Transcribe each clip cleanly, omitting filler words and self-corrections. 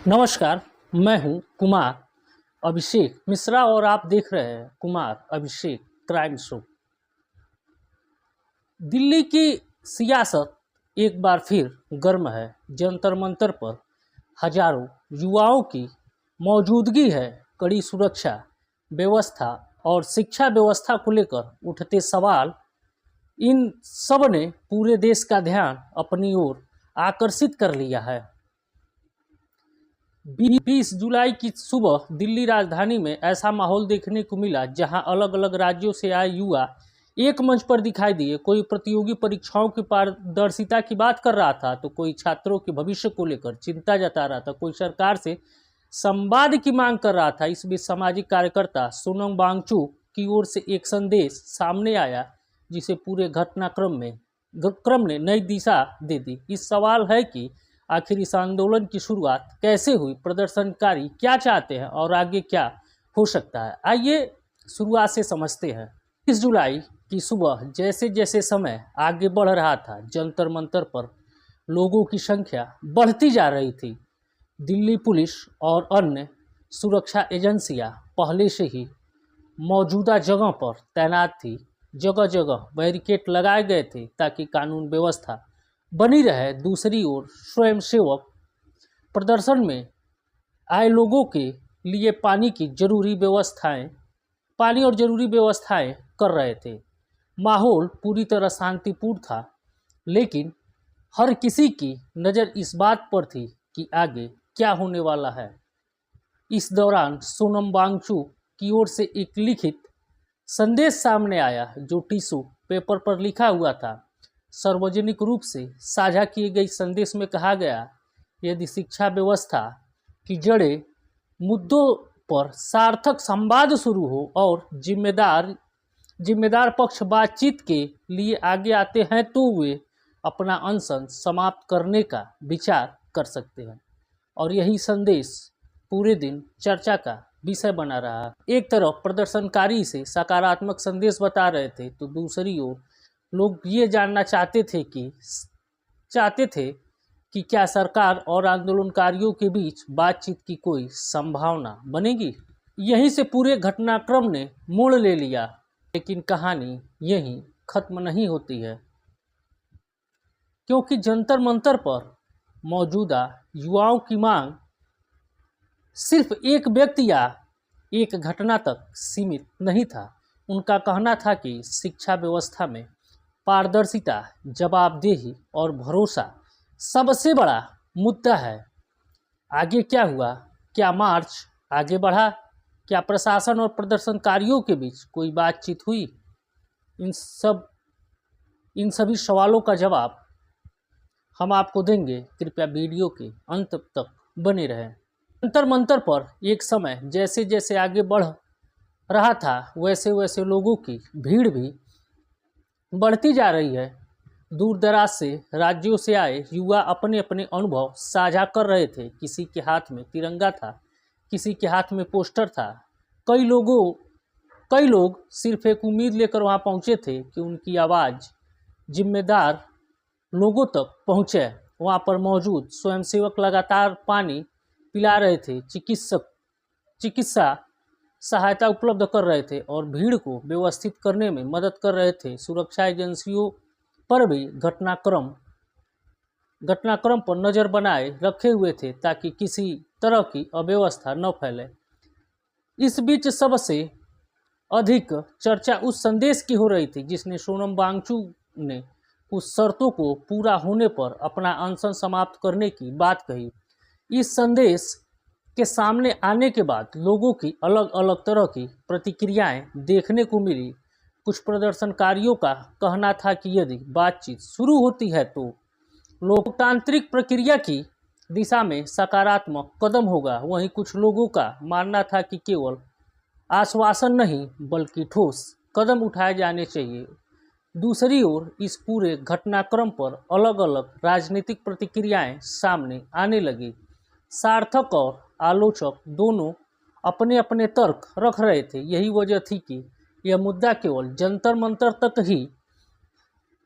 नमस्कार, मैं हूं कुमार अभिषेक मिश्रा और आप देख रहे हैं कुमार अभिषेक क्राइम शो। दिल्ली की सियासत एक बार फिर गर्म है। जंतर मंतर पर हजारों युवाओं की मौजूदगी है। कड़ी सुरक्षा व्यवस्था और शिक्षा व्यवस्था को लेकर उठते सवाल, इन सब ने पूरे देश का ध्यान अपनी ओर आकर्षित कर लिया है। 20 जुलाई की सुबह दिल्ली राजधानी में ऐसा माहौल देखने को मिला जहां अलग अलग राज्यों से आए युवा एक मंच पर दिखाई दिए। कोई प्रतियोगी परीक्षाओं की पारदर्शिता की बात कर रहा था, तो कोई छात्रों के भविष्य को लेकर चिंता जता रहा था, कोई सरकार से संवाद की मांग कर रहा था। इस बीच सामाजिक कार्यकर्ता सोनम वांगचुक की ओर से एक संदेश सामने आया जिसे पूरे क्रम ने नई दिशा दे दी। इस सवाल है कि आखिर इस आंदोलन की शुरुआत कैसे हुई, प्रदर्शनकारी क्या चाहते हैं और आगे क्या हो सकता है। आइए शुरुआत से समझते हैं। 30 जुलाई की सुबह जैसे जैसे समय आगे बढ़ रहा था, जंतर मंतर पर लोगों की संख्या बढ़ती जा रही थी। दिल्ली पुलिस और अन्य सुरक्षा एजेंसियां पहले से ही मौजूदा जगह पर तैनात थी। जगह जगह बैरिकेड लगाए गए थे ताकि कानून व्यवस्था बनी रहे। दूसरी ओर स्वयंसेवक प्रदर्शन में आए लोगों के लिए पानी और जरूरी व्यवस्थाएं कर रहे थे। माहौल पूरी तरह शांतिपूर्ण था, लेकिन हर किसी की नज़र इस बात पर थी कि आगे क्या होने वाला है। इस दौरान सोनम वांगचुक की ओर से एक लिखित संदेश सामने आया जो टिश्यू पेपर पर लिखा हुआ था। सार्वजनिक रूप से साझा किए गए संदेश में कहा गया, यदि शिक्षा व्यवस्था की जड़ें मुद्दों पर सार्थक संवाद शुरू हो और जिम्मेदार पक्ष बातचीत के लिए आगे आते हैं तो वे अपना अनशन समाप्त करने का विचार कर सकते हैं। और यही संदेश पूरे दिन चर्चा का विषय बना रहा। एक तरफ प्रदर्शनकारी से सकारात्मक संदेश बता रहे थे, तो दूसरी ओर लोग ये जानना चाहते थे कि क्या सरकार और आंदोलनकारियों के बीच बातचीत की कोई संभावना बनेगी। यहीं से पूरे घटनाक्रम ने मोड़ ले लिया, लेकिन कहानी यहीं खत्म नहीं होती है, क्योंकि जंतर मंतर पर मौजूदा युवाओं की मांग सिर्फ एक व्यक्ति या एक घटना तक सीमित नहीं था। उनका कहना था कि शिक्षा व्यवस्था में पारदर्शिता, जवाबदेही और भरोसा सबसे बड़ा मुद्दा है। आगे क्या हुआ? क्या मार्च आगे बढ़ा? क्या प्रशासन और प्रदर्शनकारियों के बीच कोई बातचीत हुई? इन सभी सवालों का जवाब हम आपको देंगे। कृपया वीडियो के अंत तक बने रहें। जंतर मंतर पर एक समय जैसे जैसे आगे बढ़ रहा था, वैसे वैसे लोगों की भीड़ भी बढ़ती जा रही है। दूर दराज से राज्यों से आए युवा अपने अपने अनुभव साझा कर रहे थे। किसी के हाथ में तिरंगा था, किसी के हाथ में पोस्टर था। कई लोग सिर्फ एक उम्मीद लेकर वहां पहुंचे थे कि उनकी आवाज़ जिम्मेदार लोगों तक पहुंचे। वहां पर मौजूद स्वयंसेवक लगातार पानी पिला रहे थे, चिकित्सा सहायता उपलब्ध कर रहे थे और भीड़ को व्यवस्थित करने में मदद कर रहे थे। सुरक्षा एजेंसियों पर भी घटनाक्रम पर नज़र बनाए रखे हुए थे ताकि किसी तरह की अव्यवस्था न फैले। इस बीच सबसे अधिक चर्चा उस संदेश की हो रही थी जिसने सोनम वांगचुक ने उस शर्तों को पूरा होने पर अपना अनशन समाप्त करने की बात कही। इस संदेश के सामने आने के बाद लोगों की अलग अलग तरह की प्रतिक्रियाएं देखने को मिली। कुछ प्रदर्शनकारियों का कहना था कि यदि बातचीत शुरू होती है तो लोकतांत्रिक प्रक्रिया की दिशा में सकारात्मक कदम होगा। वहीं कुछ लोगों का मानना था कि केवल आश्वासन नहीं बल्कि ठोस कदम उठाए जाने चाहिए। दूसरी ओर इस पूरे घटनाक्रम पर अलग अलग राजनीतिक प्रतिक्रियाएं सामने आने लगी। सार्थक और आलोचक दोनों अपने अपने तर्क रख रहे थे। यही वजह थी कि यह मुद्दा केवल जंतर मंतर तक ही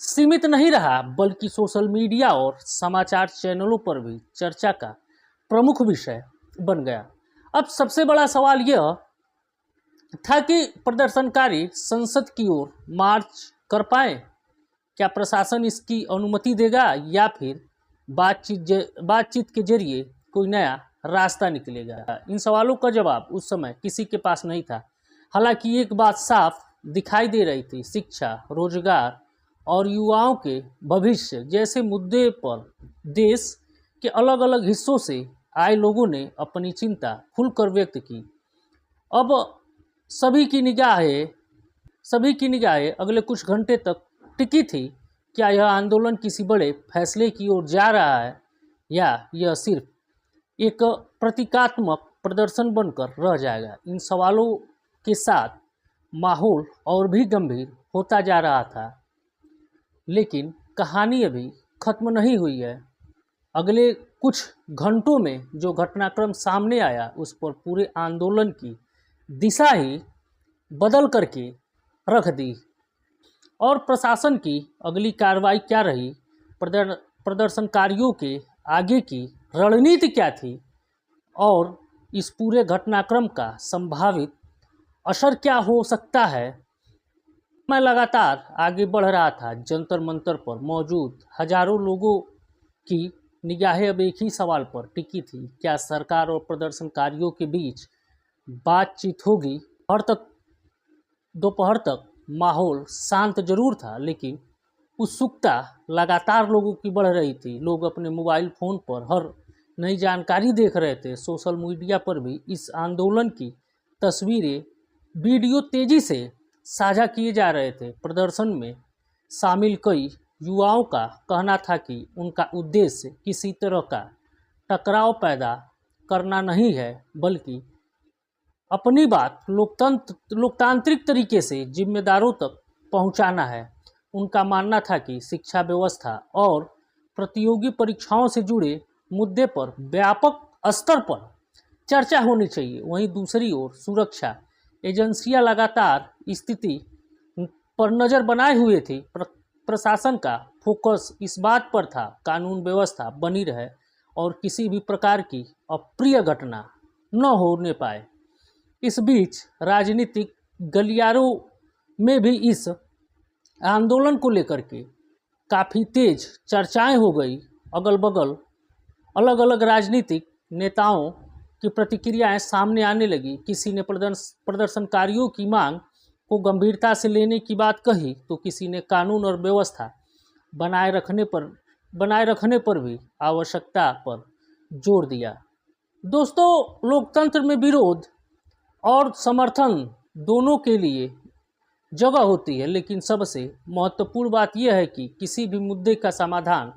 सीमित नहीं रहा, बल्कि सोशल मीडिया और समाचार चैनलों पर भी चर्चा का प्रमुख विषय बन गया। अब सबसे बड़ा सवाल यह था कि प्रदर्शनकारी संसद की ओर मार्च कर पाए, क्या प्रशासन इसकी अनुमति देगा या फिर बातचीत के जरिए कोई नया रास्ता निकलेगा। इन सवालों का जवाब उस समय किसी के पास नहीं था। हालांकि एक बात साफ दिखाई दे रही थी, शिक्षा, रोजगार और युवाओं के भविष्य जैसे मुद्दे पर देश के अलग अलग हिस्सों से आए लोगों ने अपनी चिंता खुलकर व्यक्त की। अब सभी की निगाहें अगले कुछ घंटे तक टिकी थी। क्या यह आंदोलन किसी बड़े फैसले की ओर जा रहा है या यह सिर्फ एक प्रतीकात्मक प्रदर्शन बनकर रह जाएगा। इन सवालों के साथ माहौल और भी गंभीर होता जा रहा था। लेकिन कहानी अभी खत्म नहीं हुई है। अगले कुछ घंटों में जो घटनाक्रम सामने आया उस पर पूरे आंदोलन की दिशा ही बदल करके रख दी। और प्रशासन की अगली कार्रवाई क्या रही, प्रदर्शनकारियों के आगे की रणनीति क्या थी और इस पूरे घटनाक्रम का संभावित असर क्या हो सकता है। मैं लगातार आगे बढ़ रहा था। जंतर मंतर पर मौजूद हजारों लोगों की निगाहें अब एक ही सवाल पर टिकी थी, क्या सरकार और प्रदर्शनकारियों के बीच बातचीत होगी। दोपहर तक माहौल शांत जरूर था, लेकिन उत्सुकता लगातार लोगों की बढ़ रही थी। लोग अपने मोबाइल फ़ोन पर हर नई जानकारी देख रहे थे। सोशल मीडिया पर भी इस आंदोलन की तस्वीरें, वीडियो तेज़ी से साझा किए जा रहे थे। प्रदर्शन में शामिल कई युवाओं का कहना था कि उनका उद्देश्य किसी तरह का टकराव पैदा करना नहीं है, बल्कि अपनी बात लोकतांत्रिक तरीके से जिम्मेदारों तक पहुंचाना है। उनका मानना था कि शिक्षा व्यवस्था और प्रतियोगी परीक्षाओं से जुड़े मुद्दे पर व्यापक स्तर पर चर्चा होनी चाहिए। वहीं दूसरी ओर सुरक्षा एजेंसियां लगातार स्थिति पर नज़र बनाए हुए थी। प्रशासन का फोकस इस बात पर था कानून व्यवस्था बनी रहे और किसी भी प्रकार की अप्रिय घटना न होने पाए। इस बीच राजनीतिक गलियारों में भी इस आंदोलन को लेकर के काफ़ी तेज चर्चाएं हो गई। अगल बगल अलग अलग राजनीतिक नेताओं की प्रतिक्रियाएं सामने आने लगी। किसी ने प्रदर्शनकारियों की मांग को गंभीरता से लेने की बात कही, तो किसी ने कानून और व्यवस्था बनाए रखने पर भी आवश्यकता पर जोर दिया। दोस्तों, लोकतंत्र में विरोध और समर्थन दोनों के लिए जगह होती है, लेकिन सबसे महत्वपूर्ण बात यह है कि किसी भी मुद्दे का समाधान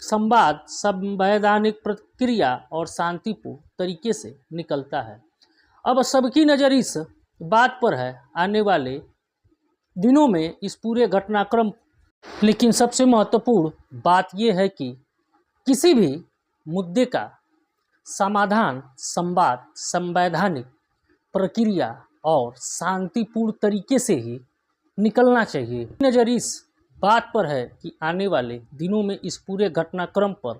संवाद, संवैधानिक प्रक्रिया और शांतिपूर्ण तरीके से निकलता है। अब सबकी नज़र इस बात पर है आने वाले दिनों में इस पूरे घटनाक्रम। लेकिन सबसे महत्वपूर्ण बात यह है कि किसी भी मुद्दे का समाधान संवाद, संवैधानिक प्रक्रिया और शांतिपूर्ण तरीके से ही निकलना चाहिए। नज़र इस बात पर है कि आने वाले दिनों में इस पूरे घटनाक्रम पर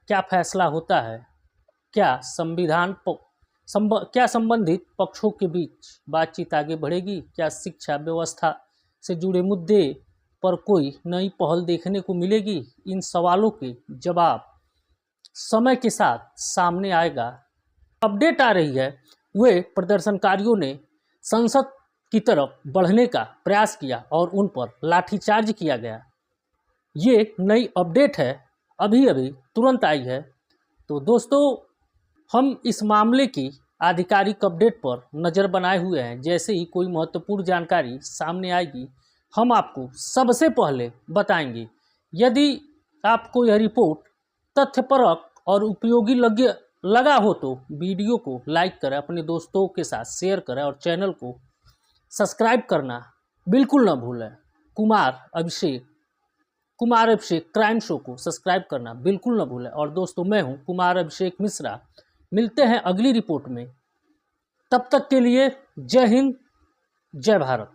क्या फैसला होता है। क्या संबंधित पक्षों के बीच बातचीत आगे बढ़ेगी। क्या शिक्षा व्यवस्था से जुड़े मुद्दे पर कोई नई पहल देखने को मिलेगी। इन सवालों के जवाब समय के साथ सामने आएगा। अपडेट आ रही है, वे प्रदर्शनकारियों ने संसद की तरफ बढ़ने का प्रयास किया और उन पर लाठीचार्ज किया गया। ये नई अपडेट है, अभी तुरंत आई है। तो दोस्तों, हम इस मामले की आधिकारिक अपडेट पर नज़र बनाए हुए हैं। जैसे ही कोई महत्वपूर्ण जानकारी सामने आएगी, हम आपको सबसे पहले बताएंगे। यदि आपको यह रिपोर्ट तथ्यपरक और उपयोगी लगा हो तो वीडियो को लाइक करें, अपने दोस्तों के साथ शेयर करें और चैनल को सब्सक्राइब करना बिल्कुल न भूलें। कुमार अभिषेक क्राइम शो को सब्सक्राइब करना बिल्कुल न भूलें। और दोस्तों, मैं हूं कुमार अभिषेक मिश्रा। मिलते हैं अगली रिपोर्ट में। तब तक के लिए जय हिंद, जय भारत।